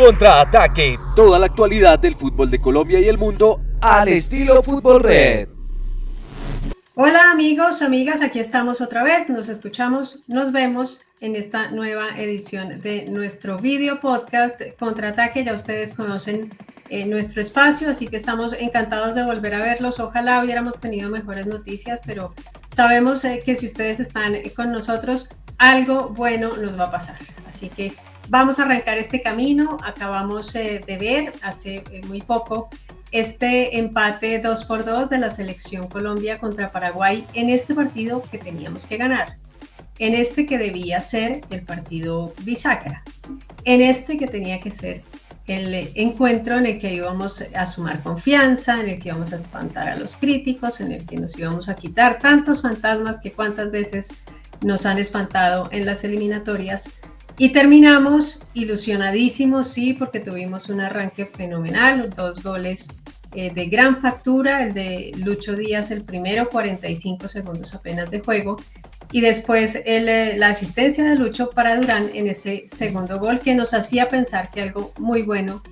Contraataque, toda la actualidad del fútbol de Colombia y el mundo al estilo Fútbol Red. Hola amigos, amigas, aquí estamos otra vez, nos escuchamos, nos vemos en esta nueva edición de nuestro video podcast Contraataque. Ya ustedes conocen nuestro espacio, así que estamos encantados de volver a verlos. Ojalá hubiéramos tenido mejores noticias, pero sabemos que si ustedes están con nosotros, algo bueno nos va a pasar. Así que vamos a arrancar este camino. Acabamos de ver hace muy poco este empate 2-2 de la selección Colombia contra Paraguay en este partido que teníamos que ganar, en este que debía ser el partido bisagra, en este que tenía que ser el encuentro en el que íbamos a sumar confianza, en el que íbamos a espantar a los críticos, en el que nos íbamos a quitar tantos fantasmas que cuántas veces nos han espantado en las eliminatorias. Y terminamos ilusionadísimos, sí, porque tuvimos un arranque fenomenal, 2 goles de gran factura, el de Lucho Díaz, el primero, 45 segundos apenas de juego, y después la asistencia de Lucho para Durán en ese segundo gol que nos hacía pensar que algo muy bueno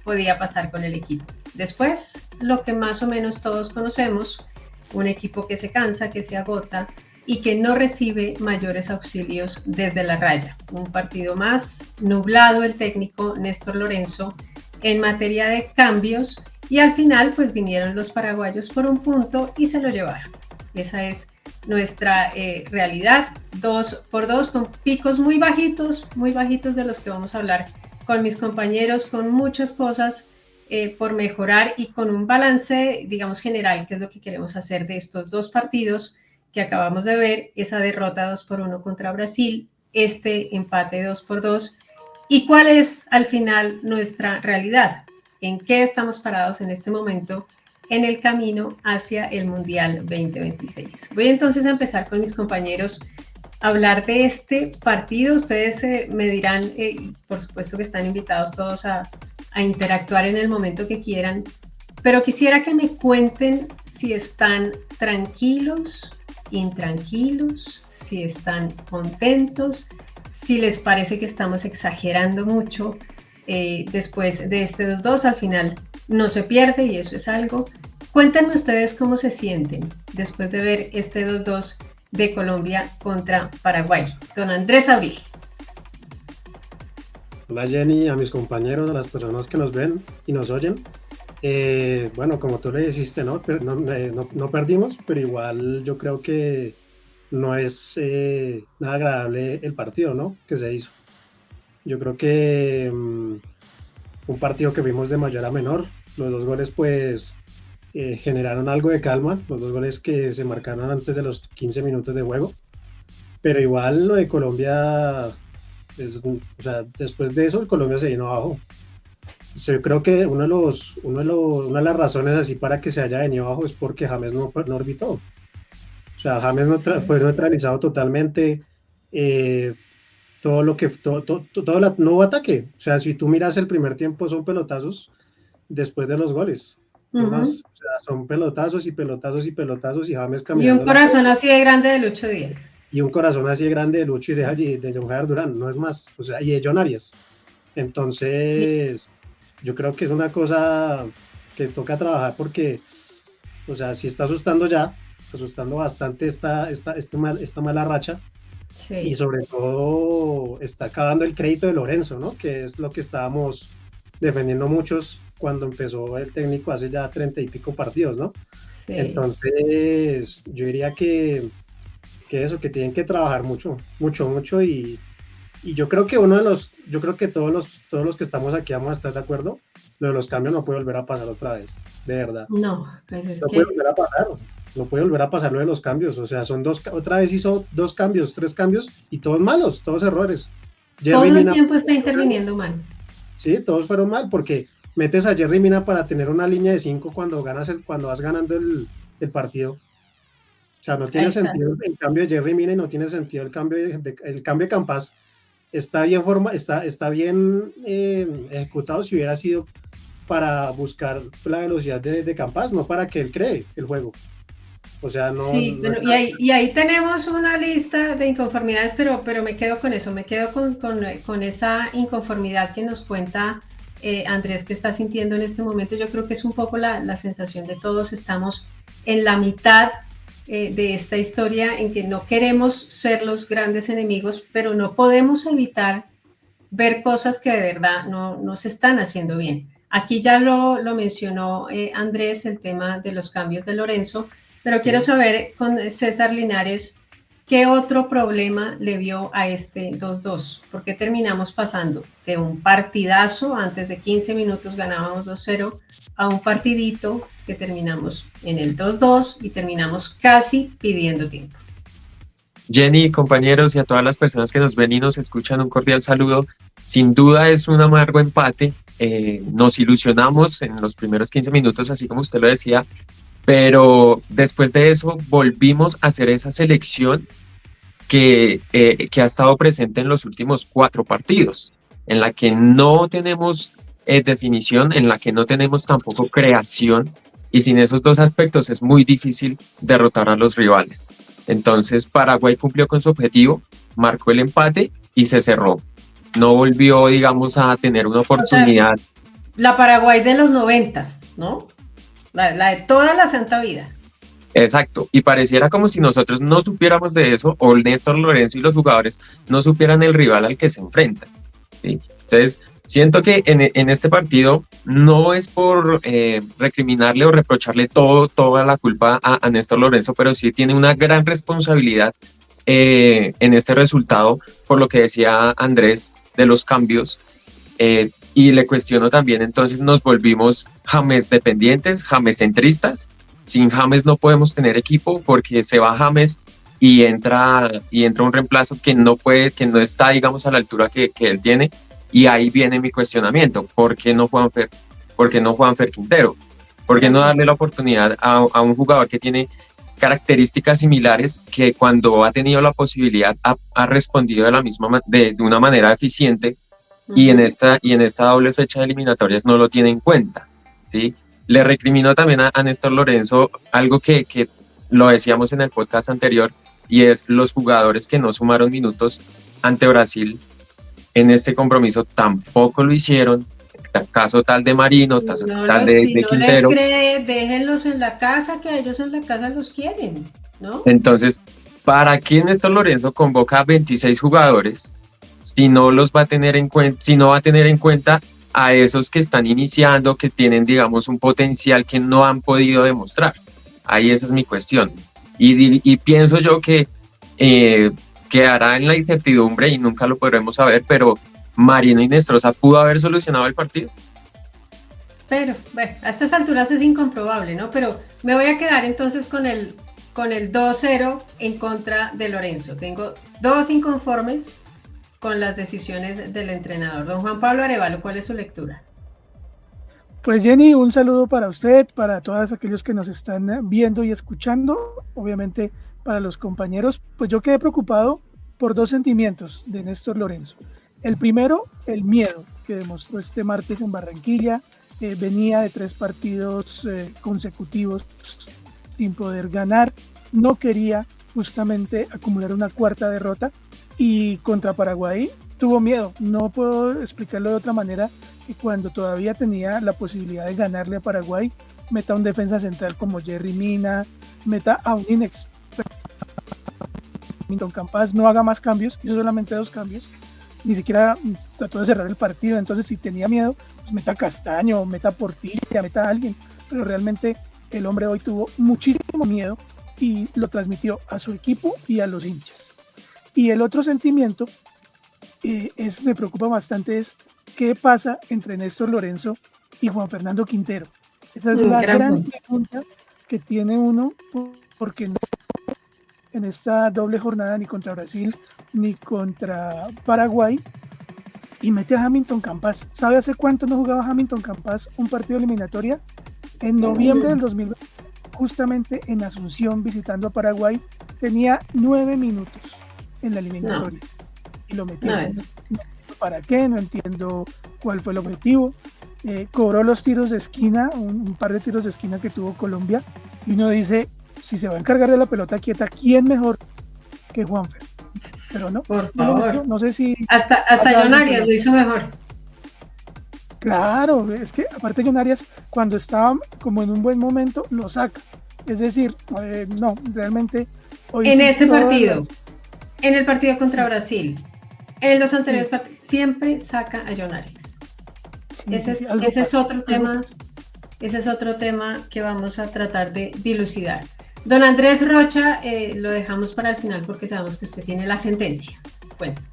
podía pasar con el equipo. Después, lo que más o menos todos conocemos, un equipo que se cansa, que se agota, y que no recibe mayores auxilios desde la raya. Un partido más nublado el técnico Néstor Lorenzo en materia de cambios, y al final pues vinieron los paraguayos por un punto y se lo llevaron. Esa es nuestra realidad, 2-2 con picos muy bajitos de los que vamos a hablar con mis compañeros, con muchas cosas por mejorar y con un balance, digamos, general, que es lo que queremos hacer de estos dos partidos que acabamos de ver, esa derrota 2-1 contra Brasil, este empate 2-2, y cuál es al final nuestra realidad, en qué estamos parados en este momento en el camino hacia el Mundial 2026. Voy entonces a empezar con mis compañeros a hablar de este partido. Ustedes me dirán, y por supuesto que están invitados todos a interactuar en el momento que quieran, pero quisiera que me cuenten si están tranquilos, intranquilos, si están contentos, si les parece que estamos exagerando mucho después de este 2-2. Al final no se pierde y eso es algo. Cuéntenme ustedes cómo se sienten después de ver este 2-2 de Colombia contra Paraguay. Don Andrés Abril. Hola Jenny, a mis compañeros, a las personas que nos ven y nos oyen. Bueno, como tú le dijiste, no perdimos, pero igual yo creo que no es nada agradable el partido, ¿no?, que se hizo. Yo creo que fue un partido que vimos de mayor a menor. Los 2 goles pues generaron algo de calma, los 2 goles que se marcaron antes de los 15 minutos de juego, pero igual lo de Colombia, o sea, después de eso el Colombia se vino abajo. Yo creo que una de las razones así para que se haya venido abajo es porque James no orbitó. O sea, James fue neutralizado totalmente. Todo no hubo ataque. O sea, si tú miras el primer tiempo son pelotazos después de los goles. No más. O sea, son pelotazos y pelotazos y pelotazos y James caminando. Y un corazón así de grande de Lucho Díaz. Y un corazón así de grande de Lucho y de John Jair Durán, no es más. O sea, y de John Arias. Entonces... Sí. Yo creo que es una cosa que toca trabajar porque, o sea, sí está asustando bastante esta mala racha. Sí. Y sobre todo está acabando el crédito de Lorenzo, ¿no?, que es lo que estábamos defendiendo muchos cuando empezó el técnico hace ya 30 y pico partidos, ¿no? Sí. Entonces, yo diría que tienen que trabajar mucho y yo creo que todos los que estamos aquí vamos a estar de acuerdo, lo de los cambios no puede volver a pasar otra vez, de verdad. No, pues es puede volver a pasar, no puede volver a pasar lo de los cambios, o sea, otra vez hizo 2 cambios, 3 cambios, y todos malos, todos errores. Todo el tiempo está interviniendo mal. Sí, todos fueron mal, porque metes a Jerry Mina para tener una línea de 5 cuando vas ganando el partido. O sea, no tiene sentido el cambio de Jerry Mina y no tiene sentido el cambio de Campas. Está bien ejecutado si hubiera sido para buscar la velocidad de Campas, no para que él cree el juego. O sea, no... Sí, no, bueno, y ahí tenemos una lista de inconformidades, pero me quedo con eso, me quedo con esa inconformidad que nos cuenta Andrés, qué está sintiendo en este momento. Yo creo que es un poco la sensación de todos. Estamos en la mitad de esta historia en que no queremos ser los grandes enemigos, pero no podemos evitar ver cosas que de verdad no se están haciendo bien. Aquí ya lo mencionó Andrés, el tema de los cambios de Lorenzo, pero quiero saber con César Linares, ¿qué otro problema le vio a este 2-2? ¿Por qué terminamos pasando de un partidazo, antes de 15 minutos ganábamos 2-0, a un partidito que terminamos en el 2-2 y terminamos casi pidiendo tiempo? Jenny, compañeros y a todas las personas que nos ven y nos escuchan, un cordial saludo. Sin duda es un amargo empate. Nos ilusionamos en los primeros 15 minutos, así como usted lo decía, pero después de eso volvimos a hacer esa selección que ha estado presente en los últimos 4 partidos, en la que no tenemos definición, en la que no tenemos tampoco creación, y sin esos 2 aspectos es muy difícil derrotar a los rivales. Entonces Paraguay cumplió con su objetivo, marcó el empate y se cerró. No volvió, digamos, a tener una oportunidad. O sea, la Paraguay de los 90s, ¿no? La de toda la santa vida. Exacto, y pareciera como si nosotros no supiéramos de eso, o Néstor Lorenzo y los jugadores no supieran el rival al que se enfrentan, ¿sí? Entonces, siento que en este partido no es por recriminarle o reprocharle toda la culpa a Néstor Lorenzo, pero sí tiene una gran responsabilidad en este resultado, por lo que decía Andrés de los cambios, y le cuestiono también. Entonces nos volvimos James dependientes, James centristas. Sin James no podemos tener equipo, porque se va James y entra un reemplazo que no está, digamos, a la altura que él tiene. Y ahí viene mi cuestionamiento: ¿por qué no Juanfer? ¿Por qué no Juanfer Quintero? ¿Por qué no darle la oportunidad a un jugador que tiene características similares, que cuando ha tenido la posibilidad ha respondido de una manera eficiente, y en esta doble fecha de eliminatorias no lo tiene en cuenta, ¿sí? Le recrimino también a Néstor Lorenzo algo que lo decíamos en el podcast anterior, y es los jugadores que no sumaron minutos ante Brasil en este compromiso tampoco lo hicieron. Caso tal de Marino, Si tal de Quintero. No les cree, déjenlos en la casa, que a ellos en la casa los quieren, ¿no? Entonces, ¿para qué Néstor Lorenzo convoca a 26 jugadores si no los va a tener en cuenta, si no va a tener en cuenta a esos que están iniciando, que tienen, digamos, un potencial que no han podido demostrar? Ahí esa es mi cuestión. Y pienso yo que quedará en la incertidumbre y nunca lo podremos saber, pero Marino Inestrosa pudo haber solucionado el partido. Pero, bueno, a estas alturas es incomprobable, ¿no? Pero me voy a quedar entonces con el 2-0 en contra de Lorenzo. Tengo 2 inconformes con las decisiones del entrenador. Don Juan Pablo Arevalo, ¿cuál es su lectura? Pues Jenny, un saludo para usted, para todos aquellos que nos están viendo y escuchando, obviamente para los compañeros. Pues yo quedé preocupado por 2 sentimientos de Néstor Lorenzo. El primero, el miedo que demostró este martes en Barranquilla. Venía de 3 partidos consecutivos sin poder ganar. No quería justamente acumular una 4ª derrota, y contra Paraguay tuvo miedo. No puedo explicarlo de otra manera que cuando todavía tenía la posibilidad de ganarle a Paraguay, meta un defensa central como Jerry Mina, meta a un inexperto Hamilton Campas, no haga más cambios, hizo solamente 2 cambios, ni siquiera trató de cerrar el partido. Entonces, si tenía miedo, pues meta a Castaño, meta a Portilla, meta a alguien, pero realmente el hombre hoy tuvo muchísimo miedo y lo transmitió a su equipo y a los hinchas. Y el otro sentimiento me preocupa bastante, es qué pasa entre Néstor Lorenzo y Juan Fernando Quintero. Esa es la gran pregunta que tiene uno, porque no en esta doble jornada ni contra Brasil ni contra Paraguay, y mete a Hamilton Campas. ¿Sabe hace cuánto no jugaba Hamilton Campas un partido eliminatoria? En noviembre del 2020, justamente en Asunción, visitando a Paraguay, tenía 9 minutos en la eliminatoria. Y lo metió. No entiendo para qué, no entiendo cuál fue el objetivo. Cobró los tiros de esquina, un par de tiros de esquina que tuvo Colombia, y uno dice, si se va a encargar de la pelota quieta, ¿quién mejor que Juanfer? Pero no, por favor. No sé si... Hasta John Arias lo hizo mejor. Claro, es que aparte John Arias, cuando estaba como en un buen momento, lo saca. Es decir, no, realmente hoy En sí este todas partido, las- en el partido contra Sí. Brasil, en los anteriores Sí. partidos, siempre saca a John Arias. Sí, sí, sí, algo Ese es pasa, otro algo tema, pasa. ese es otro tema que vamos a tratar de dilucidar. Don Andrés Rocha, lo dejamos para el final porque sabemos que usted tiene la sentencia. Cuéntanos.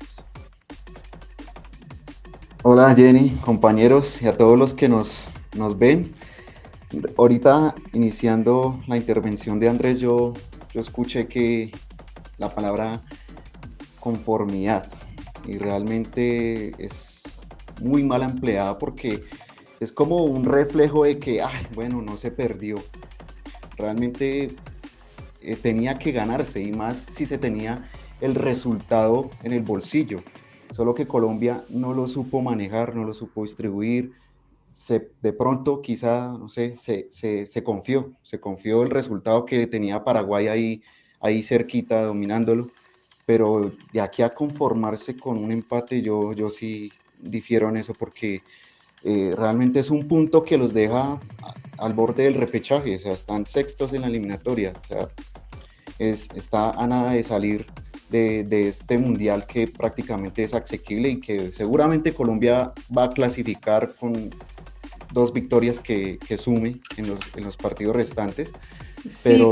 Hola Jenny, compañeros y a todos los que nos ven. Ahorita iniciando la intervención de Andrés, yo escuché que la palabra conformidad y realmente es muy mal empleada porque es como un reflejo de que, bueno, no se perdió. Realmente tenía que ganarse y más si se tenía el resultado en el bolsillo. Solo que Colombia no lo supo manejar, no lo supo distribuir. De pronto quizá, no sé, se confió el resultado que tenía Paraguay ahí cerquita dominándolo, pero de aquí a conformarse con un empate yo sí difiero en eso porque realmente es un punto que los deja al borde del repechaje, o sea, están sextos en la eliminatoria, o sea, está a nada de salir de este mundial que prácticamente es asequible y que seguramente Colombia va a clasificar con 2 victorias que sume en los partidos restantes. Sí,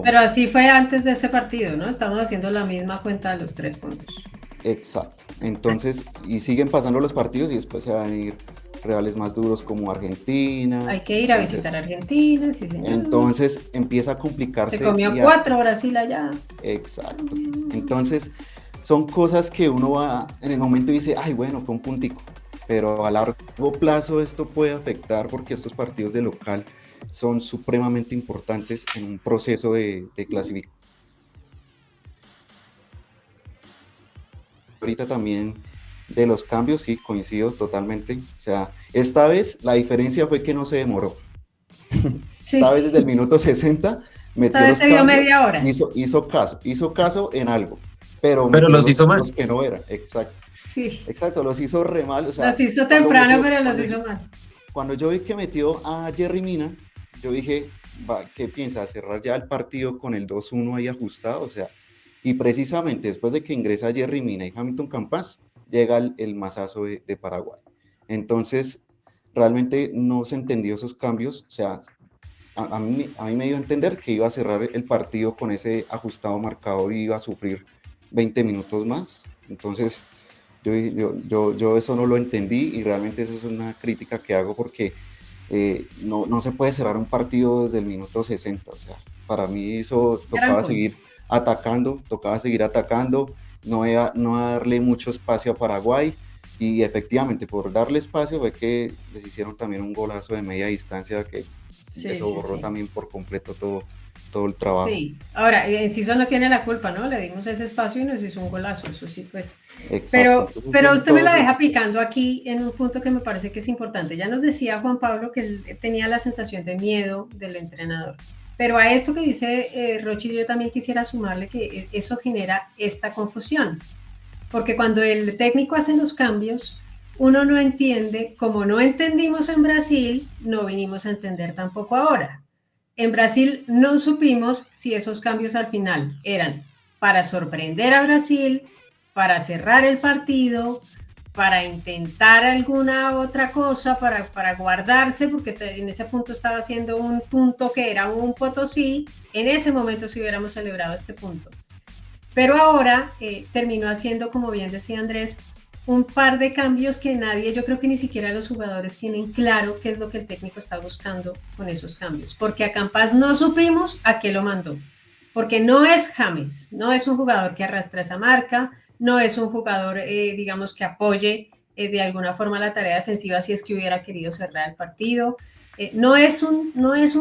pero así fue antes de este partido, ¿no? Estamos haciendo la misma cuenta de los 3 puntos. Exacto. Entonces, y siguen pasando los partidos y después se van a ir rivales más duros como Argentina. Hay que ir a visitar Argentina, sí señor. Entonces empieza a complicarse. Se comió 4 Brasil allá. Exacto. Entonces son cosas que uno va en el momento y dice, bueno, fue un puntico. Pero a largo plazo esto puede afectar porque estos partidos de local son supremamente importantes en un proceso de clasificación. Ahorita también de los cambios, sí, coincido totalmente. O sea, esta vez la diferencia fue que no se demoró. Sí. Esta vez desde el minuto 60 metió los cambios, media hora. Hizo caso en algo, pero los hizo mal. Los que no eran, exacto. Sí. Exacto, los hizo re mal. O sea, los hizo temprano, pero los hizo mal. Cuando yo vi que metió a Yerry Mina, yo dije, ¿qué piensa? ¿Cerrar ya el partido con el 2-1 ahí ajustado? O sea, y precisamente después de que ingresa Yerry Mina y Hamilton Campas, llega el mazazo de Paraguay. Entonces, realmente no se entendió esos cambios. O sea, a mí me dio a entender que iba a cerrar el partido con ese ajustado marcador y iba a sufrir 20 minutos más. Entonces, yo eso no lo entendí y realmente eso es una crítica que hago porque no se puede cerrar un partido desde el minuto 60. O sea, para mí eso tocaba seguir atacando, no darle mucho espacio a Paraguay y efectivamente por darle espacio fue que les hicieron también un golazo de media distancia que eso borró también por completo todo el trabajo. Sí, ahora Enciso no tiene la culpa, ¿no? Le dimos ese espacio y nos hizo un golazo, eso sí, pues. Exacto. Pero usted me la deja picando aquí en un punto que me parece que es importante. Ya nos decía Juan Pablo que él tenía la sensación de miedo del entrenador. Pero a esto que dice Rochi, yo también quisiera sumarle que eso genera esta confusión. Porque cuando el técnico hace los cambios, uno no entiende, como no entendimos en Brasil, no vinimos a entender tampoco ahora. En Brasil no supimos si esos cambios al final eran para sorprender a Brasil, para cerrar el partido, para intentar alguna otra cosa, para guardarse, porque en ese punto estaba haciendo un punto que era un Potosí. En ese momento si hubiéramos celebrado este punto. Pero ahora terminó haciendo, como bien decía Andrés, un par de cambios que nadie, yo creo que ni siquiera los jugadores tienen claro qué es lo que el técnico está buscando con esos cambios. Porque a Campas no supimos a qué lo mandó. Porque no es James, no es un jugador que arrastra esa marca, no es un jugador, digamos, que apoye de alguna forma la tarea defensiva si es que hubiera querido cerrar el partido. No es un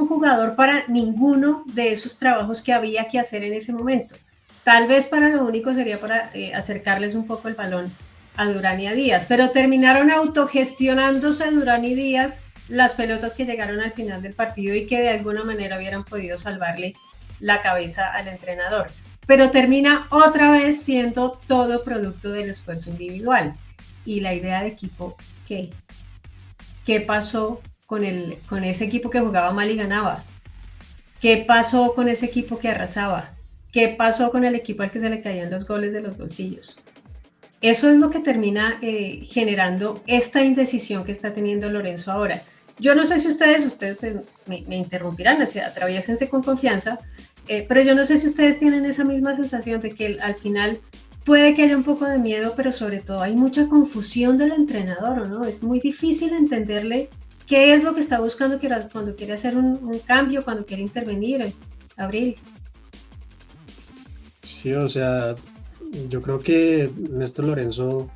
jugador para ninguno de esos trabajos que había que hacer en ese momento. Tal vez para lo único sería para acercarles un poco el balón a Durán y a Díaz, pero terminaron autogestionándose Durán y Díaz las pelotas que llegaron al final del partido y que de alguna manera hubieran podido salvarle la cabeza al entrenador. Pero termina otra vez siendo todo producto del esfuerzo individual. Y la idea de equipo, ¿qué ¿qué pasó con ese equipo que jugaba mal y ganaba? ¿Qué pasó con ese equipo que arrasaba? ¿Qué pasó con el equipo al que se le caían los goles de los bolsillos? Eso es lo que termina generando esta indecisión que está teniendo Lorenzo ahora. Yo no sé si ustedes pues, me interrumpirán, atraviésense con confianza, pero yo no sé si ustedes tienen esa misma sensación de que al final puede que haya un poco de miedo, pero sobre todo hay mucha confusión del entrenador, ¿no? Es muy difícil entenderle qué es lo que está buscando cuando quiere hacer un cambio, cuando quiere intervenir. Abril. Sí, o sea, yo creo que Néstor Lorenzo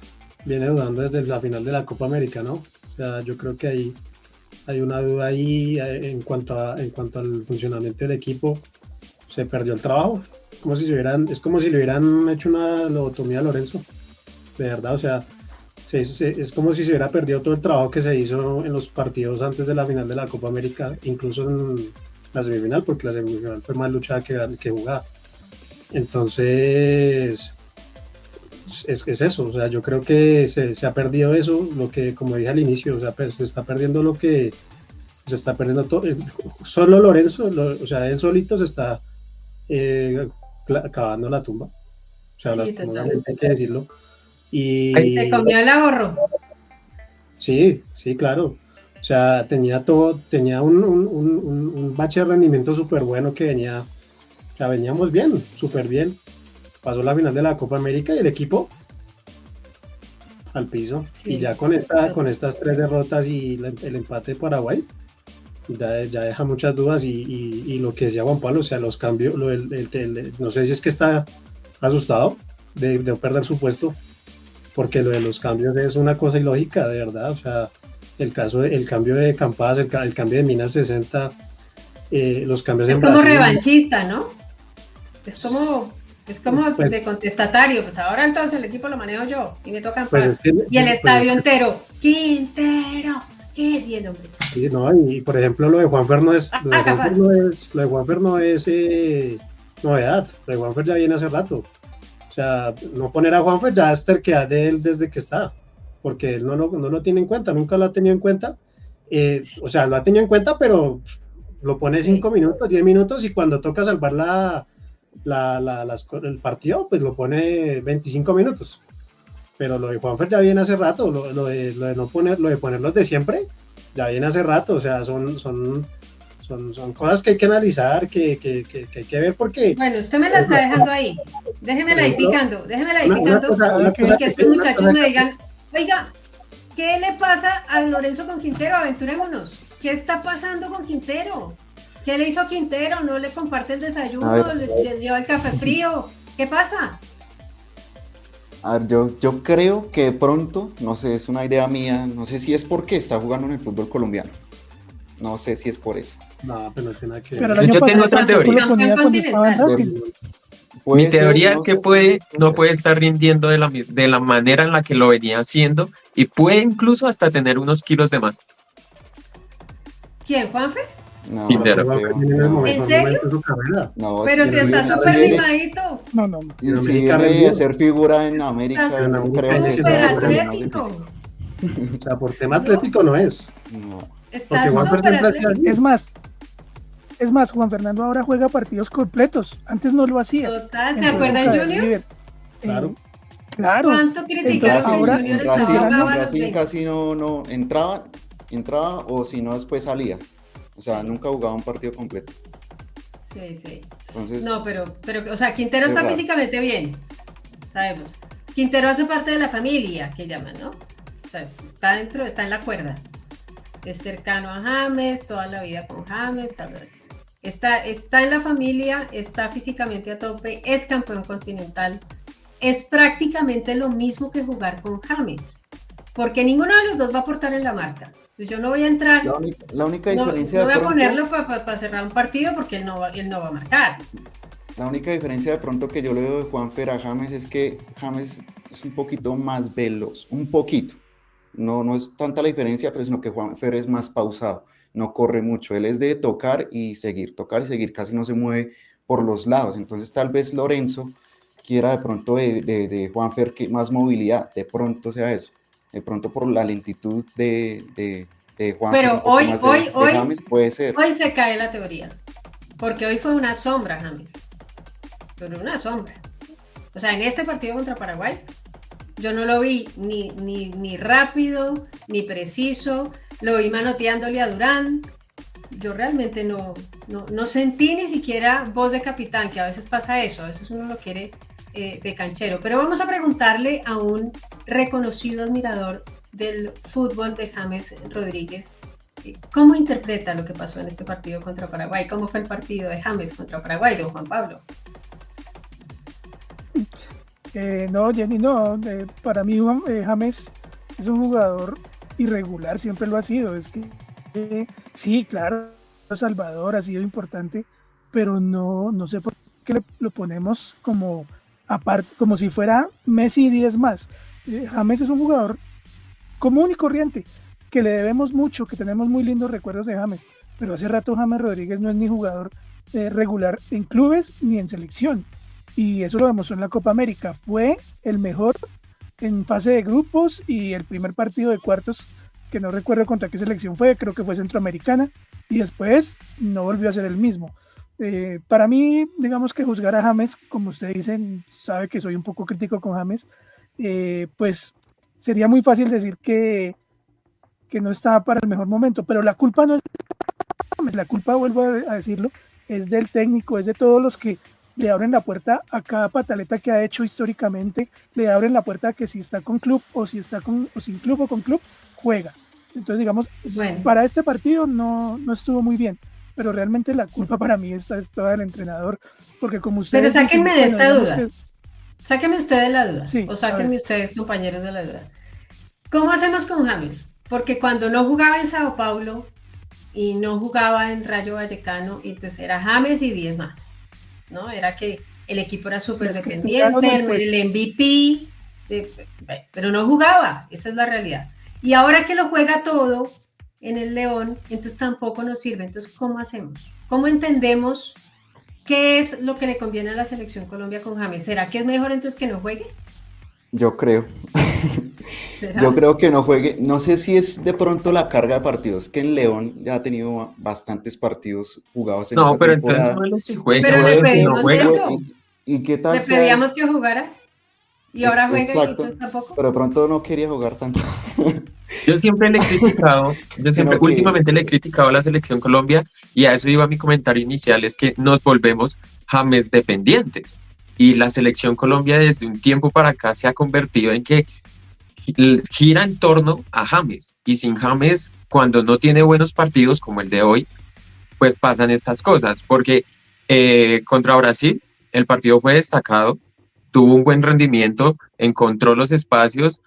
viene dudando desde la final de la Copa América, ¿no? O sea, yo creo que hay una duda ahí en cuanto al funcionamiento del equipo. Se perdió el trabajo, es como si le hubieran hecho una lobotomía a Lorenzo, de verdad, o sea, es como si se hubiera perdido todo el trabajo que se hizo en los partidos antes de la final de la Copa América, incluso en la semifinal, porque la semifinal fue más luchada que jugada. Entonces, es eso, o sea, yo creo que se ha perdido eso, lo que, como dije al inicio, o sea, pues, se está perdiendo se está perdiendo todo, solo Lorenzo, o sea, él solito se está cavando la tumba, o sea, Sí, lastimosamente hay que decirlo. Se comió el ahorro. Sí, sí, claro. O sea, tenía un bache de rendimiento súper bueno que veníamos bien, súper bien. Pasó la final de la Copa América y el equipo al piso. Sí. Y ya con estas 3 derrotas y el empate de Paraguay, ya deja muchas dudas y lo que decía Juan Pablo, o sea, los cambios, no sé si es que está asustado de perder su puesto, porque lo de los cambios es una cosa ilógica, de verdad, o sea, el cambio de Campadas, el cambio de Mina al 60, los cambios es en como Brasil. Revanchista, ¿no? Es como pues, de contestatario, pues ahora entonces el equipo lo manejo yo y me tocan pues y el estadio entero, Quintero, qué bien, hombre. Sí, no, y por ejemplo lo de Juanfer no es, novedad, lo de Juanfer ya viene hace rato. O sea, no poner a Juanfer ya es terquedad de él desde que está, porque él no lo tiene en cuenta, nunca lo ha tenido en cuenta. O sea, lo ha tenido en cuenta, pero lo pone 5 minutos, 10 minutos y cuando toca salvar el partido, pues lo pone 25 minutos. Pero lo de Juanfer ya viene hace rato, lo de no poner, lo de ponerlos de siempre, ya viene hace rato, o sea, son cosas que hay que analizar, que hay que ver porque... Bueno, usted me la está dejando ahí, déjemela ahí picando, una cosa que estos muchachos me digan, oiga, ¿qué le pasa a Lorenzo con Quintero? Aventurémonos, ¿qué está pasando con Quintero? ¿Qué le hizo a Quintero? ¿No le comparte el desayuno? ¿Le lleva el café frío? ¿Qué pasa? A ver, yo creo que de pronto, no sé, es una idea mía, no sé si es porque está jugando en el fútbol colombiano. No sé si es por eso. No, pero no tiene nada que ver. Pero el año Yo tengo pasado otra tampoco teoría. lo ponía cuando estaba en Racing. Puede Mi teoría ser, es que no sé, no puede estar rindiendo de la manera en la que lo venía haciendo y puede incluso hasta tener unos kilos de más. ¿Quién, Juanfe? No, Quintero. no creo, En el no. momento ¿En serio? de su carrera. No, Pero si está viene- súper viene- limadito, No. y En si América viene de rendió. ser figura en América, está en América creo que es súper sea súper más atlético. difícil. O sea, por tema atlético no es. No. Está Porque Juanfer súper siempre hacía atlético. así. Es más, Juan Fernando ahora juega partidos completos. Antes no lo hacía. Total, En ¿se su acuerdan época de Junior? River. Claro. Claro. ¿Cuánto criticaron Entonces, que ahora, Junior en estaba Racing, jugando a en los Racing 20? casi no entraba o si no después salía. O sea, nunca jugaba un partido completo. Sí. Entonces, No, pero, o sea, Quintero es está raro. físicamente bien, sabemos. Quintero hace parte de la familia, que llaman, ¿no? O sea, está está en la cuerda. Es cercano a James, toda la vida con James, tal vez. Está en la familia, está físicamente a tope, es campeón continental. Es prácticamente lo mismo que jugar con James, porque ninguno de los dos va a aportar en la marca. Pues yo no voy a entrar, la única no diferencia voy de a pronto, ponerlo para cerrar un partido porque él no va a marcar. la única diferencia de pronto que yo le veo de Juanfer a James es que James es un poquito más veloz, un poquito. No es tanta la diferencia, pero sino que Juanfer es más pausado, no corre mucho. Él es de tocar y seguir, casi no se mueve por los lados. Entonces tal vez Lorenzo quiera de pronto de Juanfer que más movilidad, de pronto sea eso. De pronto por la lentitud de Juan, Pero un poco hoy, más hoy, de hoy, James, puede ser. hoy se cae la teoría, porque hoy fue una sombra, James. Pero una sombra. O sea, en este partido contra Paraguay, yo no lo vi ni rápido, ni preciso, lo vi manoteándole a Durán. Yo realmente no sentí ni siquiera voz de capitán, que a veces pasa eso, a veces uno lo quiere de canchero. Pero vamos a preguntarle a un reconocido admirador del fútbol de James Rodríguez, ¿cómo interpreta lo que pasó en este partido contra Paraguay? ¿Cómo fue el partido de James contra Paraguay, don Juan Pablo? No, Jenny, no. Para mí, James es un jugador irregular, siempre lo ha sido. Es que sí, claro, Salvador ha sido importante, pero no sé por qué lo ponemos como aparte, como si fuera Messi y 10 más. James es un jugador común y corriente, que le debemos mucho, que tenemos muy lindos recuerdos de James, pero hace rato James Rodríguez no es ni jugador regular en clubes ni en selección. Y eso lo demostró en la Copa América. Fue el mejor en fase de grupos y el primer partido de cuartos, que no recuerdo contra qué selección fue, creo que fue Centroamericana, y después no volvió a ser el mismo. Para mí, digamos que juzgar a James, como ustedes dicen, sabe que soy un poco crítico con James, pues sería muy fácil decir que no estaba para el mejor momento, pero la culpa no es de James, la culpa, vuelvo a decirlo, es del técnico, es de todos los que le abren la puerta a cada pataleta que ha hecho históricamente, le abren la puerta a que si está con club o si está o sin club o con club, juega. Entonces, digamos, bueno, para este partido no estuvo muy bien, pero realmente la culpa para mí es toda del entrenador, porque como ustedes... Pero sáquenme de esta duda, que... sáquenme ustedes de la duda, sí, o sáquenme ustedes, compañeros, de la duda. ¿Cómo hacemos con James? Porque cuando no jugaba en Sao Paulo y no jugaba en Rayo Vallecano, entonces era James y 10 más. ¿No? Era que el equipo era súper dependiente, el MVP, pero no jugaba, esa es la realidad. Y ahora que lo juega todo en el León, entonces tampoco nos sirve. Entonces, ¿cómo hacemos? ¿Cómo entendemos qué es lo que le conviene a la selección Colombia con James? ¿Será que es mejor entonces que no juegue? Yo creo. Yo creo que no juegue. No sé si es de pronto la carga de partidos, que en León ya ha tenido bastantes partidos jugados en esa pero temporada. entonces no si juega. Pero le pedimos eso. ¿Y qué tal? Le pedíamos que jugara y ahora juega. Exacto. Y tampoco. Pero de pronto no quería jugar tanto. Yo siempre le he criticado, últimamente le he criticado a la selección Colombia, y a eso iba mi comentario inicial, es que nos volvemos James dependientes. Y la selección Colombia desde un tiempo para acá se ha convertido en que gira en torno a James, y sin James, cuando no tiene buenos partidos como el de hoy, pues pasan estas cosas, porque contra Brasil el partido fue destacado, tuvo un buen rendimiento, encontró los espacios,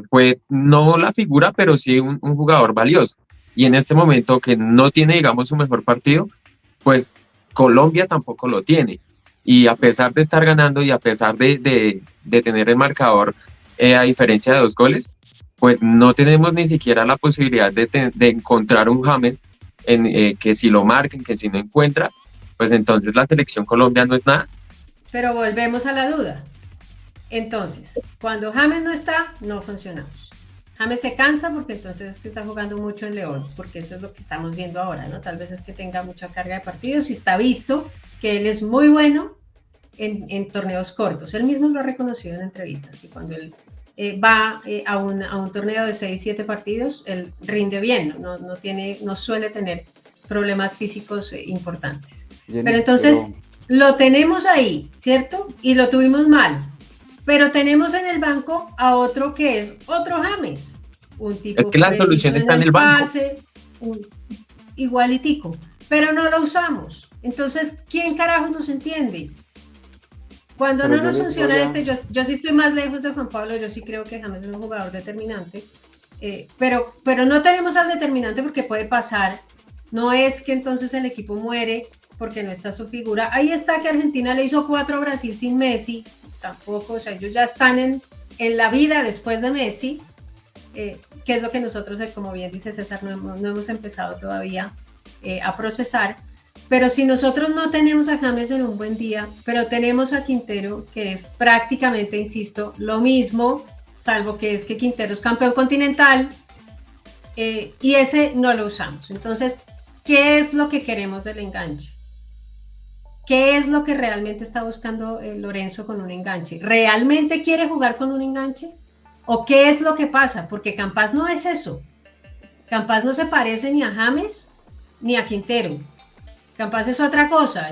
fue no la figura, pero sí un jugador valioso, y en este momento que no tiene, digamos, su mejor partido, pues Colombia tampoco lo tiene. Y a pesar de estar ganando y a pesar de tener el marcador a diferencia de 2 goles, pues no tenemos ni siquiera la posibilidad de encontrar un James que si lo marquen, que si no encuentra, pues entonces la selección Colombia no es nada. Pero volvemos a la duda. Entonces, cuando James no está, no funcionamos. James se cansa porque entonces es que está jugando mucho en León, porque eso es lo que estamos viendo ahora, ¿no? Tal vez es que tenga mucha carga de partidos y está visto que él es muy bueno en torneos cortos. Él mismo lo ha reconocido en entrevistas, que cuando él va a un torneo de 6-7 partidos, él rinde bien, no suele tener problemas físicos importantes. Pero entonces lo tenemos ahí, ¿cierto? Y lo tuvimos mal. Pero tenemos en el banco a otro que es otro James, un tipo es que la solución está en el banco, pase, igualitico, pero no lo usamos. Entonces, ¿quién carajos nos entiende? Cuando pero no nos funciona yo sí estoy más lejos de Juan Pablo, yo sí creo que James es un jugador determinante, pero no tenemos al determinante porque puede pasar. No es que entonces el equipo muere porque no está su figura. Ahí está que Argentina le hizo 4 a Brasil sin Messi, tampoco, o sea, ellos ya están en la vida después de Messi, que es lo que nosotros, como bien dice César, no hemos empezado todavía a procesar. Pero si nosotros no tenemos a James en un buen día, pero tenemos a Quintero, que es prácticamente, insisto, lo mismo, salvo que es que Quintero es campeón continental, y ese no lo usamos. Entonces, ¿qué es lo que queremos del enganche? ¿Qué es lo que realmente está buscando Lorenzo con un enganche? ¿Realmente quiere jugar con un enganche? ¿O qué es lo que pasa? Porque Campas no es eso. Campas no se parece ni a James ni a Quintero. Campas es otra cosa,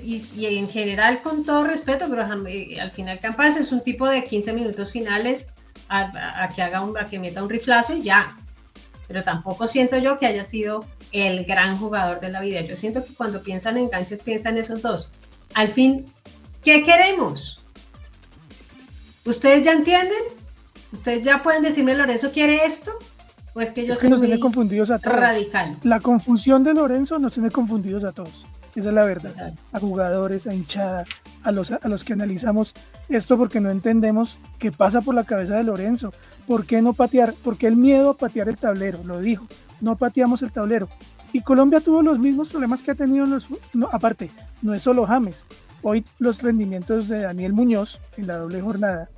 y en general, con todo respeto, pero al final Campas es un tipo de 15 minutos finales a que meta un riflazo y ya. Pero tampoco siento yo que haya sido el gran jugador de la vida. Yo siento que cuando piensan en enganches, piensan esos dos. Al fin, ¿qué queremos? ¿Ustedes ya entienden? ¿Ustedes ya pueden decirme, Lorenzo quiere esto? ¿O es que yo soy nos tiene confundidos a todos. Radical? La confusión de Lorenzo nos tiene confundidos a todos. Esa es la verdad. Claro. A jugadores, a hinchada, a los que analizamos esto porque no entendemos qué pasa por la cabeza de Lorenzo. ¿Por qué no patear? ¿Por qué el miedo a patear el tablero? Lo dijo. No pateamos el tablero. Y Colombia tuvo los mismos problemas que ha tenido aparte, no es solo James. Hoy los rendimientos de Daniel Muñoz en la doble jornada,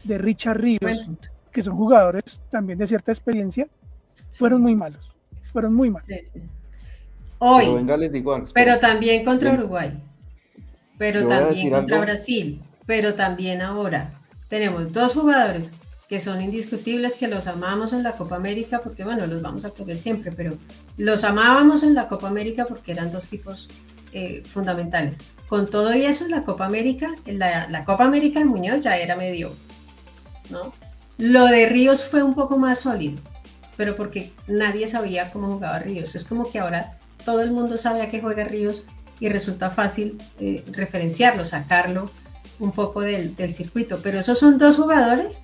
de Richard Ríos, que son jugadores también de cierta experiencia, fueron muy malos. Fueron muy malos. Sí. Hoy, pero venga, les digo algo, pero también contra Uruguay, pero Yo voy a también decir contra algo. Brasil, pero también ahora. Tenemos dos jugadores que son indiscutibles, que los amamos en la Copa América, porque bueno, los vamos a querer siempre, pero los amábamos en la Copa América porque eran dos tipos fundamentales. Con todo y eso, en la Copa América, la Copa América de Muñoz ya era medio, ¿no? Lo de Ríos fue un poco más sólido, pero porque nadie sabía cómo jugaba Ríos. Es como que ahora todo el mundo sabe a qué juega Ríos y resulta fácil referenciarlo, sacarlo un poco del circuito. Pero esos son dos jugadores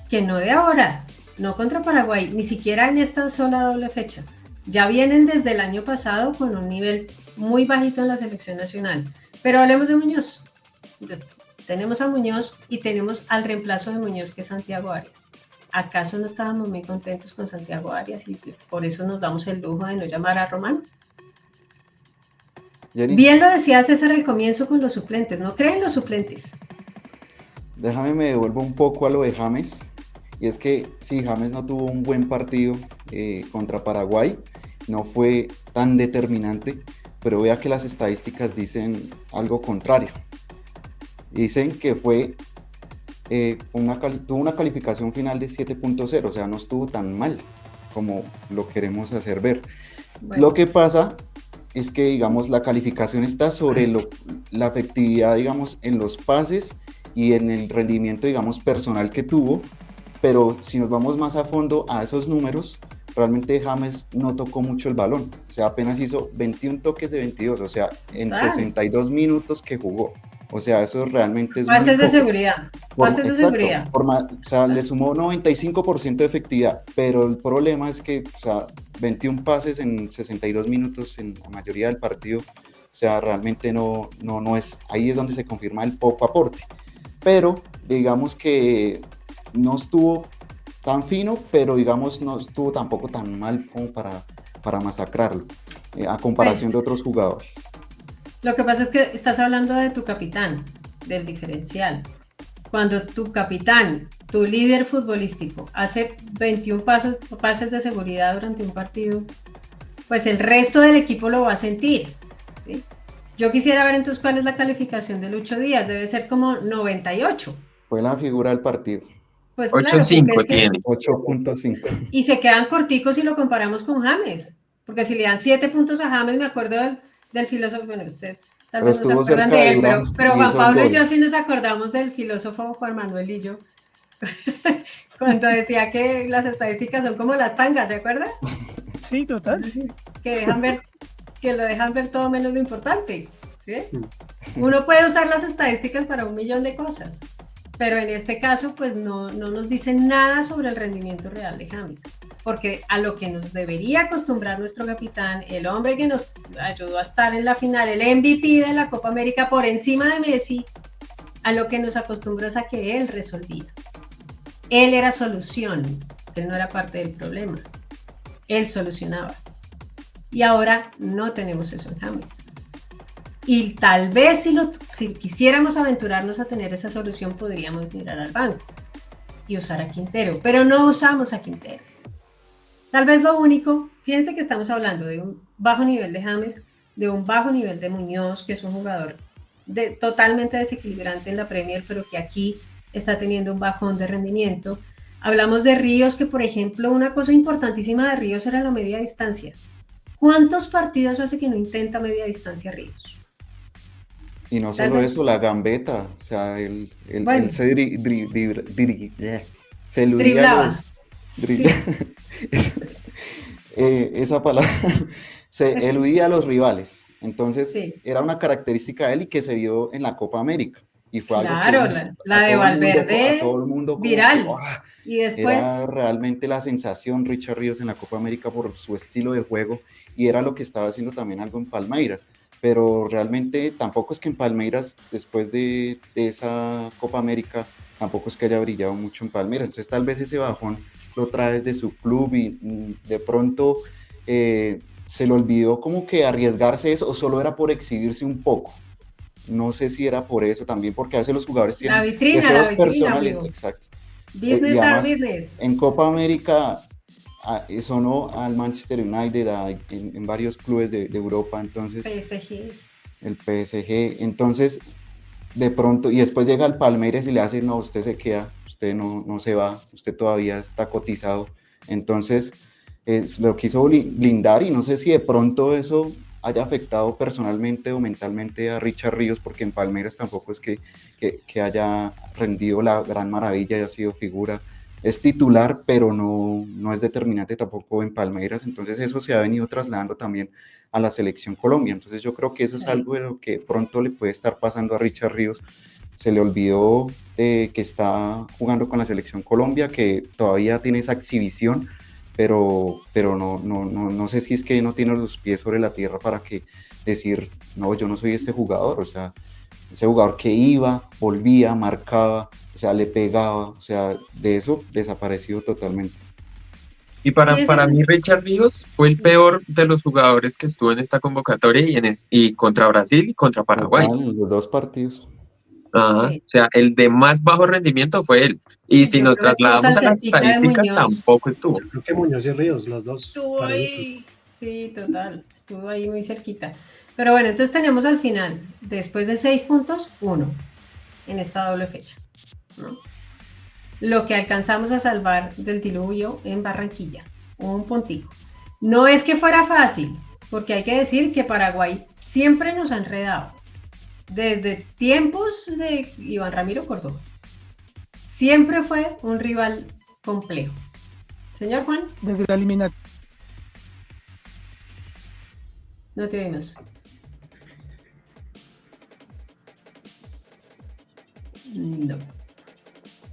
que no de ahora, no contra Paraguay, ni siquiera en esta sola doble fecha. Ya vienen desde el año pasado con un nivel muy bajito en la selección nacional. Pero hablemos de Muñoz. Entonces, tenemos a Muñoz y tenemos al reemplazo de Muñoz, que es Santiago Arias. ¿Acaso no estábamos muy contentos con Santiago Arias y por eso nos damos el lujo de no llamar a Román? Jenny, Bien lo decía César al comienzo con los suplentes, ¿no creen los suplentes? déjame me devuelvo un poco a lo de James. Y es que sí, James no tuvo un buen partido contra Paraguay, no fue tan determinante, pero vea que las estadísticas dicen algo contrario. Dicen que fue tuvo una calificación final de 7.0, o sea, no estuvo tan mal como lo queremos hacer ver. Bueno. Lo que pasa es que, digamos, la calificación está sobre la efectividad, digamos, en los pases y en el rendimiento, digamos, personal que tuvo, pero si nos vamos más a fondo a esos números, realmente James no tocó mucho el balón, o sea, apenas hizo 21 toques de 22, o sea, en 62 minutos que jugó. O sea, eso realmente es Pases muy de poco. seguridad. Pases de seguridad. O sea, le sumó 95% de efectividad, pero el problema es que, o sea, 21 pases en 62 minutos en la mayoría del partido, o sea, realmente no es, ahí es donde se confirma el poco aporte. Pero digamos que no estuvo tan fino, pero digamos no estuvo tampoco tan mal como para masacrarlo, a comparación de otros jugadores. Lo que pasa es que estás hablando de tu capitán, del diferencial. Cuando tu capitán, tu líder futbolístico, hace 21 pases de seguridad durante un partido, pues el resto del equipo lo va a sentir, ¿sí? Yo quisiera ver entonces cuál es la calificación de Lucho Díaz, debe ser como 98. Fue la figura del partido. Pues claro, 8.5 tiene. 8.5. y se quedan corticos si lo comparamos con James, porque si le dan 7 puntos a James, me acuerdo del filósofo, bueno, ustedes tal vez no se acuerdan de él, pero Juan Pablo y yo sí nos acordamos del filósofo Juan Manuel y yo, cuando decía que las estadísticas son como las tangas, ¿se acuerdan? Sí, total. Que lo dejan ver todo menos lo importante, ¿sí? Uno puede usar las estadísticas para 1.000.000 de cosas, pero en este caso pues no nos dicen nada sobre el rendimiento real de James, porque a lo que nos debería acostumbrar nuestro capitán, el hombre que nos ayudó a estar en la final, el MVP de la Copa América por encima de Messi, a lo que nos acostumbra es a que él resolvía. Él era solución, él no era parte del problema, él solucionaba. Y ahora no tenemos eso en James. Y tal vez si quisiéramos aventurarnos a tener esa solución, podríamos mirar al banco y usar a Quintero, pero no usamos a Quintero. Tal vez lo único, fíjense que estamos hablando de un bajo nivel de James, de un bajo nivel de Muñoz, que es un jugador totalmente desequilibrante en la Premier, pero que aquí está teniendo un bajón de rendimiento. Hablamos de Ríos, que por ejemplo, una cosa importantísima de Ríos era la media distancia. ¿Cuántos partidos hace que no intenta media distancia Ríos? Y no solo eso, la gambeta, o sea, él se eludía a los... Sí. Esa palabra, se eludía a los rivales. Entonces, sí. Era una característica de él y que se vio en la Copa América. Y fue claro, algo que la de Valverde, a todo el mundo viral. Que, y después... Era realmente la sensación Richard Ríos en la Copa América por su estilo de juego, y era lo que estaba haciendo también algo en Palmeiras. Pero realmente tampoco es que en Palmeiras, después de esa Copa América, tampoco es que haya brillado mucho en Palmeiras. Entonces tal vez ese bajón lo trae desde su club y de pronto se le olvidó como que arriesgarse eso, o solo era por exhibirse un poco. No sé si era por eso también, porque a veces los jugadores tienen deseos personales. Amigo. Exacto. Business are business. En Copa América sonó al Manchester United, en varios clubes de Europa, entonces PSG. El PSG, entonces de pronto, y después llega el Palmeiras y le hace, no, usted se queda, usted no se va, usted todavía está cotizado, entonces lo quiso blindar, y no sé si de pronto eso haya afectado personalmente o mentalmente a Richard Ríos, porque en Palmeiras tampoco es que haya rendido la gran maravilla, haya sido figura. Es titular, pero no es determinante tampoco en Palmeiras, entonces eso se ha venido trasladando también a la selección Colombia. Entonces yo creo que eso es algo de lo que pronto le puede estar pasando a Richard Ríos. Se le olvidó que está jugando con la selección Colombia, que todavía tiene esa exhibición, pero no sé si es que no tiene los pies sobre la tierra para decir, no, yo no soy este jugador, o sea, ese jugador que iba, volvía, marcaba, o sea, le pegaba, o sea, de eso desapareció totalmente. Y para mí Richard Ríos fue el peor de los jugadores que estuvo en esta convocatoria y contra Brasil y contra Paraguay. Los dos partidos. Ajá, sí. O sea, el de más bajo rendimiento fue él. Y si nos trasladamos a las estadísticas, tampoco estuvo. Yo creo que Muñoz y Ríos, los dos. Estuvo ahí, sí, total, estuvo ahí muy cerquita. Pero bueno, entonces tenemos al final, después de 6 puntos, 1 en esta doble fecha, ¿no? Lo que alcanzamos a salvar del diluvio en Barranquilla, un puntico. No es que fuera fácil, porque hay que decir que Paraguay siempre nos ha enredado. Desde tiempos de Iván Ramiro Córdoba. Siempre fue un rival complejo. Señor Juan. Desde la eliminatoria. No te oímos.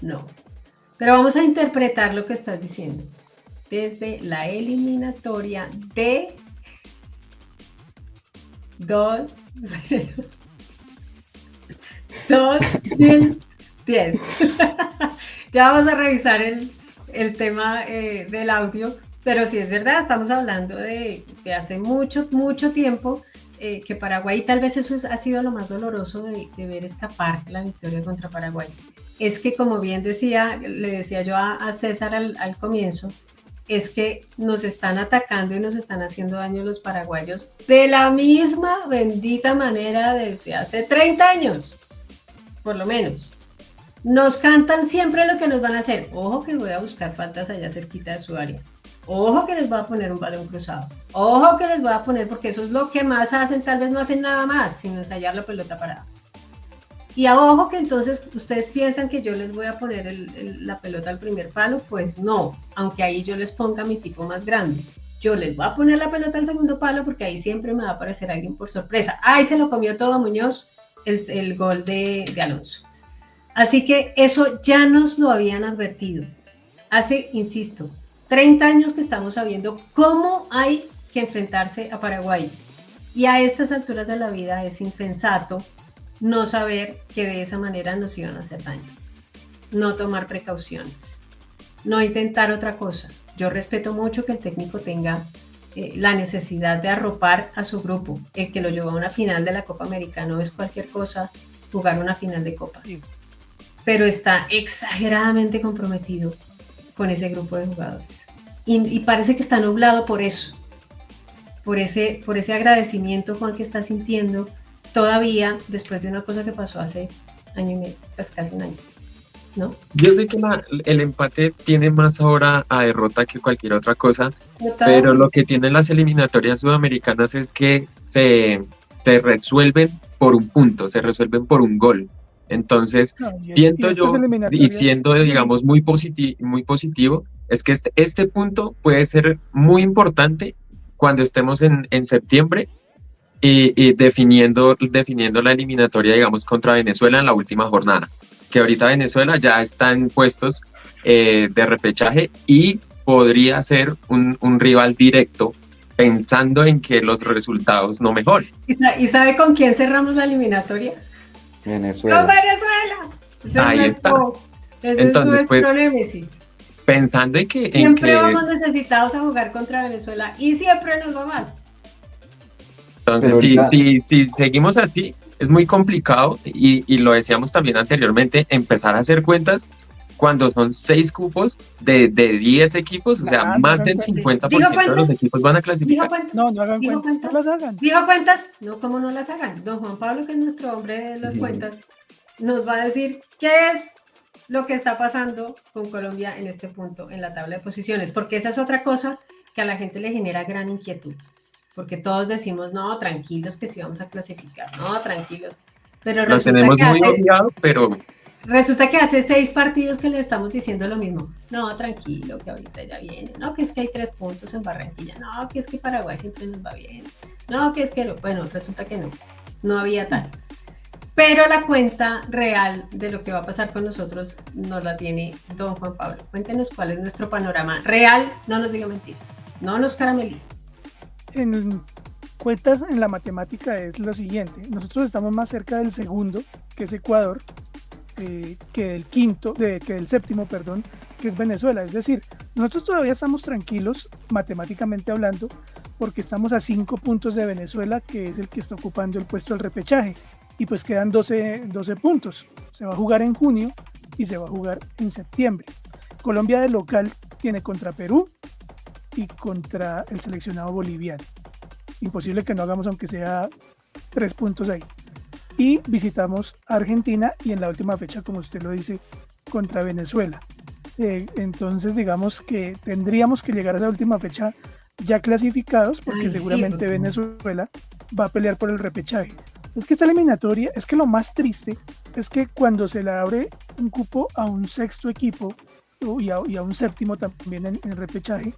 No. Pero vamos a interpretar lo que estás diciendo. Desde la eliminatoria de 2010. Ya vamos a revisar el tema del audio, pero sí es verdad, estamos hablando de hace mucho tiempo, que Paraguay, tal vez eso ha sido lo más doloroso de ver escapar la victoria contra Paraguay. Es que, como bien le decía yo a César al comienzo, es que nos están atacando y nos están haciendo daño los paraguayos de la misma bendita manera desde hace 30 años, por lo menos. Nos cantan siempre lo que nos van a hacer. Ojo que voy a buscar faltas allá cerquita de su área. Ojo que les voy a poner un balón cruzado. Ojo que les voy a poner, porque eso es lo que más hacen, tal vez no hacen nada más, sino ensayar la pelota parada. Y a ojo que entonces ustedes piensan que yo les voy a poner la pelota al primer palo, pues no, aunque ahí yo les ponga mi tipo más grande. Yo les voy a poner la pelota al segundo palo porque ahí siempre me va a aparecer alguien por sorpresa. Ahí se lo comió todo Muñoz, el gol de Alonso. Así que eso ya nos lo habían advertido. Hace, insisto, 30 años que estamos sabiendo cómo hay que enfrentarse a Paraguay. Y a estas alturas de la vida es insensato no saber que de esa manera nos iban a hacer daño. No tomar precauciones. No intentar otra cosa. Yo respeto mucho que el técnico tenga la necesidad de arropar a su grupo. El que lo llevó a una final de la Copa América no es cualquier cosa jugar una final de Copa. Pero está exageradamente comprometido con ese grupo de jugadores. y parece que está nublado por eso, por ese agradecimiento, Juan, que está sintiendo todavía después de una cosa que pasó hace año y medio, pues casi un año, ¿no? Yo sé que el empate tiene más ahora a derrota que cualquier otra cosa, Total. pero lo que tienen las eliminatorias sudamericanas es que se resuelven por un punto, se resuelven por un gol. Entonces, No, siento estas yo, y eliminatorias, siendo, digamos, muy positivo, es que este punto puede ser muy importante cuando estemos en septiembre y definiendo la eliminatoria, digamos, contra Venezuela en la última jornada. Que ahorita Venezuela ya está en puestos de repechaje y podría ser un rival directo pensando en que los resultados no mejoren. ¿Y sabe con quién cerramos la eliminatoria? Venezuela. ¡Con Venezuela! Ese Ahí es está. ese Entonces, es nuestro pues, némesis. Pensando en que... Siempre vamos necesitados a jugar contra Venezuela y siempre nos va mal. Entonces, ahorita... si seguimos así, es muy complicado y lo decíamos también anteriormente, empezar a hacer cuentas cuando son 6 cupos de 10 equipos, o sea, Nah, no más hagan del cuentas. 50% de los equipos van a clasificar. No hagan ¿Dijo cuentas. cuentas? No las hagan. ¿Dijo cuentas? No, ¿cómo no las hagan? Don Juan Pablo, que es nuestro hombre de las cuentas, nos va a decir qué es lo que está pasando con Colombia en este punto en la tabla de posiciones, porque esa es otra cosa que a la gente le genera gran inquietud, porque todos decimos, no, tranquilos que sí vamos a clasificar, no, tranquilos, pero Lo tenemos muy obviado, pero... Resulta que hace 6 partidos que le estamos diciendo lo mismo. No, tranquilo, que ahorita ya viene. No, que es que hay 3 puntos en Barranquilla. No, que es que Paraguay siempre nos va bien. No, que es que no. Bueno, resulta que no había tal. Pero la cuenta real de lo que va a pasar con nosotros nos la tiene don Juan Pablo. Cuéntenos cuál es nuestro panorama real. No nos diga mentiras. No nos caramelí. En cuentas, en la matemática es lo siguiente. Nosotros estamos más cerca del segundo, que es Ecuador, que del quinto, que del séptimo, perdón, que es Venezuela. Es decir, nosotros todavía estamos tranquilos, matemáticamente hablando, porque estamos a 5 puntos de Venezuela, que es el que está ocupando el puesto del repechaje. Y pues quedan 12 puntos. Se va a jugar en junio y se va a jugar en septiembre. Colombia de local tiene contra Perú y contra el seleccionado boliviano. Imposible que no hagamos aunque sea 3 puntos ahí. Y visitamos Argentina y en la última fecha, como usted lo dice, contra Venezuela. Entonces digamos que tendríamos que llegar a la última fecha ya clasificados, porque seguramente Venezuela va a pelear por el repechaje. Es que esta eliminatoria, es que lo más triste es que cuando se le abre un cupo a un sexto equipo y a un séptimo también en repechaje,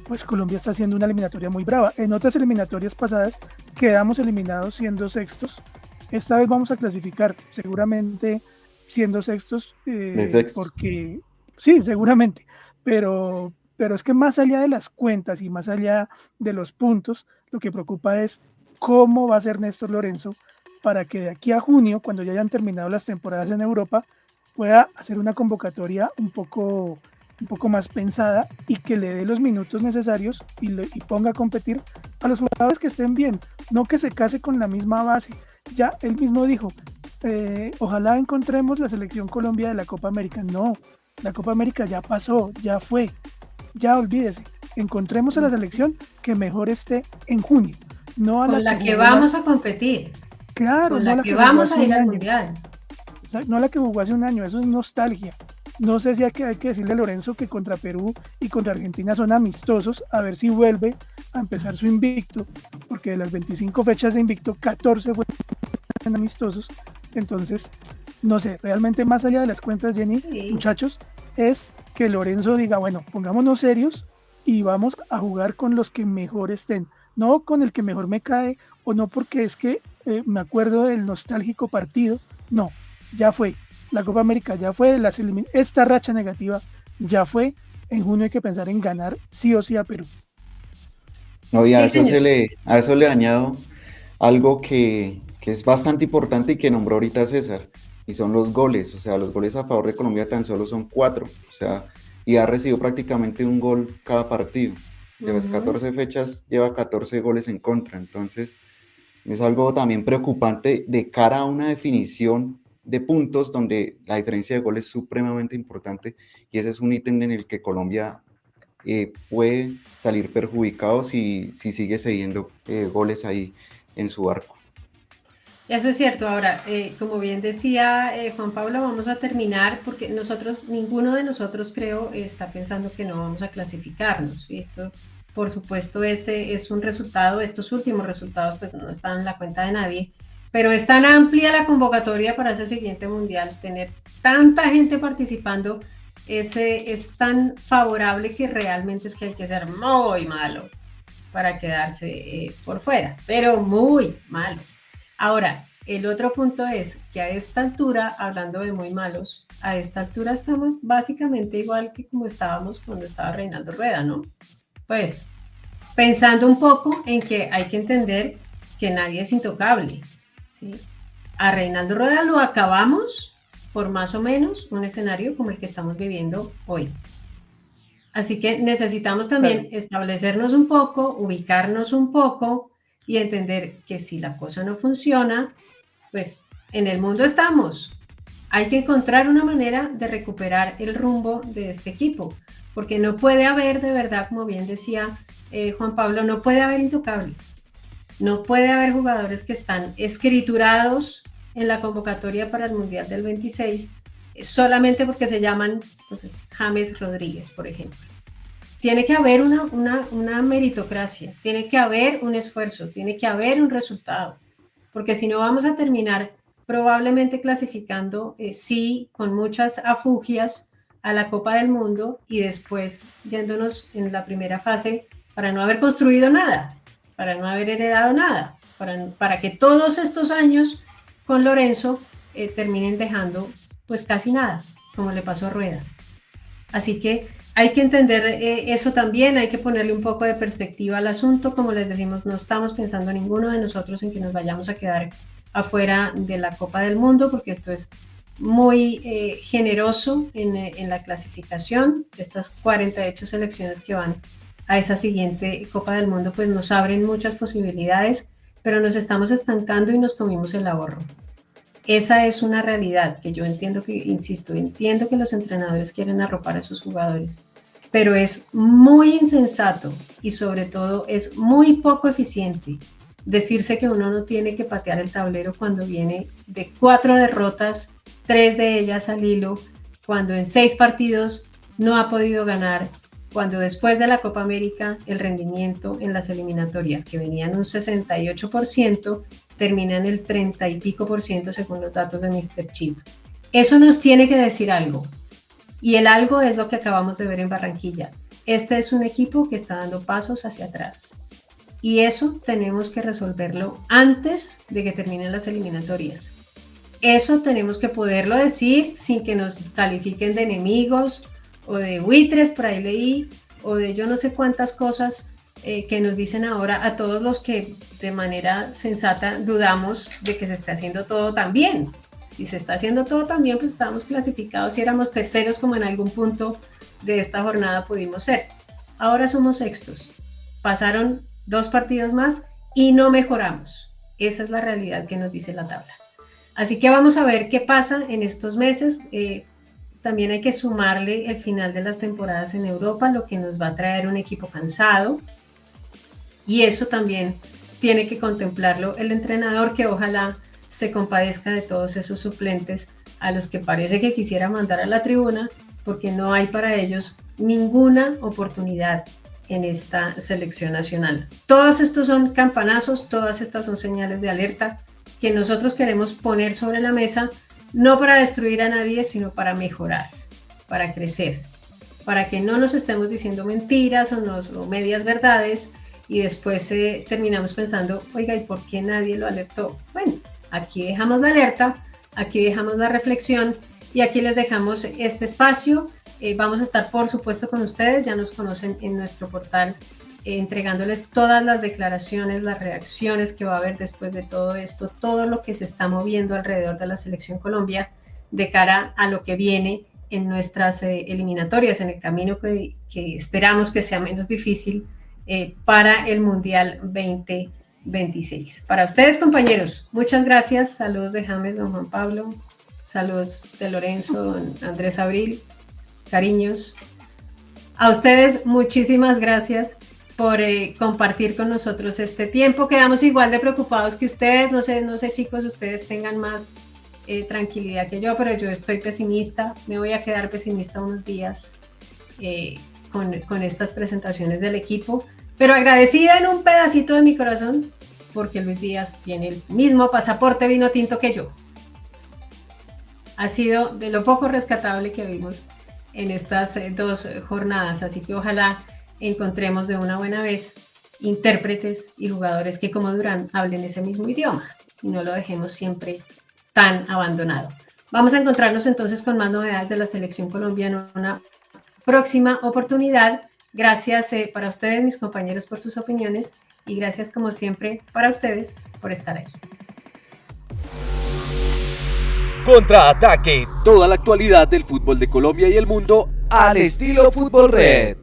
pues Colombia está haciendo una eliminatoria muy brava. En otras eliminatorias pasadas quedamos eliminados siendo sextos. Esta vez vamos a clasificar seguramente siendo sextos, porque sí, seguramente, pero es que más allá de las cuentas y más allá de los puntos, lo que preocupa es cómo va a ser Néstor Lorenzo para que de aquí a junio, cuando ya hayan terminado las temporadas en Europa, pueda hacer una convocatoria un poco más pensada y que le dé los minutos necesarios y ponga a competir a los jugadores que estén bien, no que se case con la misma base. Ya él mismo dijo, ojalá encontremos la selección Colombia de la Copa América. No, la Copa América ya pasó, ya fue, ya olvídese. Encontremos a la selección que mejor esté en junio, no a con la que vamos a competir. Claro, con la que vamos a ir al mundial. No la que jugó hace un año, eso es nostalgia. No sé si hay que decirle a Lorenzo que contra Perú y contra Argentina son amistosos, a ver si vuelve a empezar su invicto, porque de las 25 fechas de invicto, 14 fueron amistosos. Entonces, no sé, realmente más allá de las cuentas, Jenny, muchachos, es que Lorenzo diga, bueno, pongámonos serios y vamos a jugar con los que mejor estén, no con el que mejor me cae, o no porque es que me acuerdo del nostálgico partido, no, ya fue. La Copa América ya fue, esta racha negativa ya fue. En junio hay que pensar en ganar sí o sí a Perú. No, y a eso le añado algo que es bastante importante y que nombró ahorita César, y son los goles. O sea, los goles a favor de Colombia tan solo son 4, o sea, y ha recibido prácticamente un gol cada partido. De las 14 fechas lleva 14 goles en contra, entonces es algo también preocupante de cara a una definición de puntos donde la diferencia de goles es supremamente importante, y ese es un ítem en el que Colombia puede salir perjudicado si sigue cediendo goles ahí en su arco. Eso es cierto. Ahora, como bien decía Juan Pablo, vamos a terminar porque ninguno de nosotros creo está pensando que no vamos a clasificarnos. Y esto, por supuesto, es un resultado, estos últimos resultados pues no están en la cuenta de nadie, pero es tan amplia la convocatoria para ese siguiente mundial, tener tanta gente participando, es tan favorable que realmente es que hay que ser muy malo para quedarse por fuera, pero muy malo. Ahora, el otro punto es que a esta altura, hablando de muy malos, a esta altura estamos básicamente igual que como estábamos cuando estaba Reinaldo Rueda, ¿no? Pues, pensando un poco en que hay que entender que nadie es intocable, ¿sí? A Reinaldo Rueda lo acabamos por más o menos un escenario como el que estamos viviendo hoy. Así que necesitamos también establecernos un poco, ubicarnos un poco y entender que si la cosa no funciona, pues en el mundo estamos. Hay que encontrar una manera de recuperar el rumbo de este equipo, porque no puede haber, de verdad, como bien decía Juan Pablo, no puede haber intocables. No puede haber jugadores que están escriturados en la convocatoria para el Mundial del 26 solamente porque se llaman James Rodríguez, por ejemplo. Tiene que haber una meritocracia, tiene que haber un esfuerzo, tiene que haber un resultado, porque si no vamos a terminar probablemente clasificando, sí, con muchas afugias a la Copa del Mundo y después yéndonos en la primera fase para no haber construido nada, para no haber heredado nada, para que todos estos años con Lorenzo terminen dejando pues casi nada, como le pasó a Rueda. Así que hay que entender eso también, hay que ponerle un poco de perspectiva al asunto. Como les decimos, no estamos pensando ninguno de nosotros en que nos vayamos a quedar afuera de la Copa del Mundo, porque esto es muy generoso en la clasificación. Estas 48 selecciones que van a esa siguiente Copa del Mundo, pues nos abren muchas posibilidades, pero nos estamos estancando y nos comimos el ahorro. Esa es una realidad que yo entiendo entiendo que los entrenadores quieren arropar a sus jugadores, pero es muy insensato y sobre todo es muy poco eficiente decirse que uno no tiene que patear el tablero cuando viene de 4 derrotas, 3 de ellas al hilo, cuando en 6 partidos no ha podido ganar, cuando después de la Copa América el rendimiento en las eliminatorias que venían un 68%, termina en el 30 y pico % según los datos de Mr. Chip. Eso nos tiene que decir algo. Y el algo es lo que acabamos de ver en Barranquilla. Este es un equipo que está dando pasos hacia atrás. Y eso tenemos que resolverlo antes de que terminen las eliminatorias. Eso tenemos que poderlo decir sin que nos califiquen de enemigos o de buitres, por ahí leí, o de yo no sé cuántas cosas que nos dicen ahora a todos los que de manera sensata dudamos de que se esté haciendo todo tan bien. Si se está haciendo todo tan bien, pues estábamos clasificados y éramos terceros como en algún punto de esta jornada pudimos ser. Ahora somos sextos. Pasaron 2 partidos más y no mejoramos. Esa es la realidad que nos dice la tabla. Así que vamos a ver qué pasa en estos meses. También hay que sumarle el final de las temporadas en Europa, lo que nos va a traer un equipo cansado. Y eso también tiene que contemplarlo el entrenador, que ojalá se compadezca de todos esos suplentes a los que parece que quisiera mandar a la tribuna, porque no hay para ellos ninguna oportunidad en esta selección nacional. Todos estos son campanazos, todas estas son señales de alerta que nosotros queremos poner sobre la mesa, no para destruir a nadie, sino para mejorar, para crecer, para que no nos estemos diciendo mentiras o medias verdades y después terminamos pensando, oiga, ¿y por qué nadie lo alertó? Bueno, aquí dejamos la alerta, aquí dejamos la reflexión y aquí les dejamos este espacio. Vamos a estar, por supuesto, con ustedes, ya nos conocen en nuestro portal, entregándoles todas las declaraciones, las reacciones que va a haber después de todo esto, todo lo que se está moviendo alrededor de la Selección Colombia de cara a lo que viene en nuestras eliminatorias, en el camino que esperamos que sea menos difícil para el Mundial 2026. Para ustedes, compañeros, muchas gracias. Saludos de James, don Juan A ustedes muchísimas gracias por compartir con nosotros este tiempo. Quedamos igual de preocupados que ustedes. No sé chicos, ustedes tengan más tranquilidad que yo, pero yo estoy pesimista. Me voy a quedar pesimista unos días con estas presentaciones del equipo, pero agradecida en un pedacito de mi corazón porque Luis Díaz tiene el mismo pasaporte vino tinto que yo. Ha sido de lo poco rescatable que vimos en estas 2 jornadas, así que ojalá encontremos de una buena vez intérpretes y jugadores que como Durán hablen ese mismo idioma y no lo dejemos siempre tan abandonado. Vamos a encontrarnos entonces con más novedades de la selección colombiana en una próxima oportunidad. Gracias para ustedes, mis compañeros, por sus opiniones y gracias como siempre para ustedes por estar ahí. Contraataque, toda la actualidad del fútbol de Colombia y el mundo al estilo Fútbol Red.